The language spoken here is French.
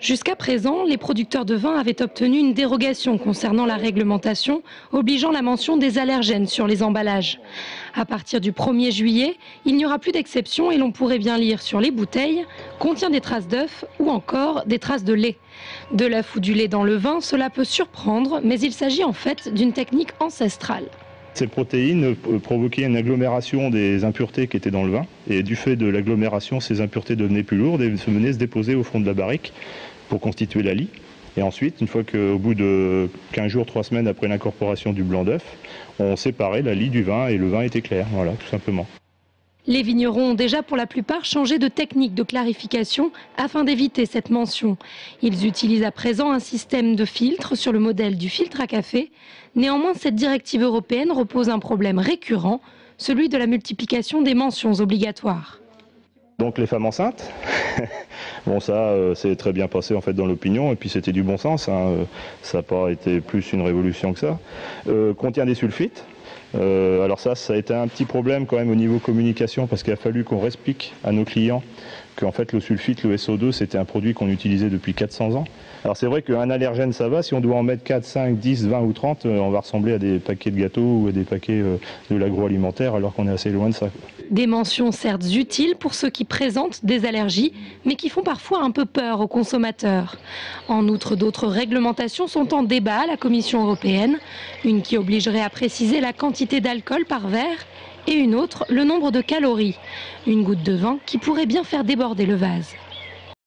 Jusqu'à présent, les producteurs de vin avaient obtenu une dérogation concernant la réglementation, obligeant la mention des allergènes sur les emballages. À partir du 1er juillet, il n'y aura plus d'exception et l'on pourrait bien lire sur les bouteilles « contient des traces d'œufs » ou encore des traces de lait. De l'œuf ou du lait dans le vin, cela peut surprendre, mais il s'agit en fait d'une technique ancestrale. Ces protéines provoquaient une agglomération des impuretés qui étaient dans le vin. Et du fait de l'agglomération, ces impuretés devenaient plus lourdes et venaient se déposer au fond de la barrique pour constituer la lie. Et ensuite, une fois qu'au bout de 15 jours, 3 semaines après l'incorporation du blanc d'œuf, on séparait la lie du vin et le vin était clair, voilà, tout simplement. Les vignerons ont déjà pour la plupart changé de technique de clarification afin d'éviter cette mention. Ils utilisent à présent un système de filtre sur le modèle du filtre à café. Néanmoins, cette directive européenne repose un problème récurrent, celui de la multiplication des mentions obligatoires. Donc les femmes enceintes, bon ça c'est très bien passé en fait dans l'opinion et puis c'était du bon sens, hein. Ça n'a pas été plus une révolution que ça. Contient des sulfites. Alors ça a été un petit problème quand même au niveau communication parce qu'il a fallu qu'on explique à nos clients qu'en fait le sulfite, le SO2, c'était un produit qu'on utilisait depuis 400 ans. Alors c'est vrai qu'un allergène ça va, si on doit en mettre 4, 5, 10, 20 ou 30, on va ressembler à des paquets de gâteaux ou à des paquets de l'agroalimentaire alors qu'on est assez loin de ça. Des mentions certes utiles pour ceux qui présentent des allergies, mais qui font parfois un peu peur aux consommateurs. En outre, d'autres réglementations sont en débat à la Commission européenne. Une qui obligerait à préciser la quantité d'alcool par verre et une autre, le nombre de calories. Une goutte de vin qui pourrait bien faire déborder le vase.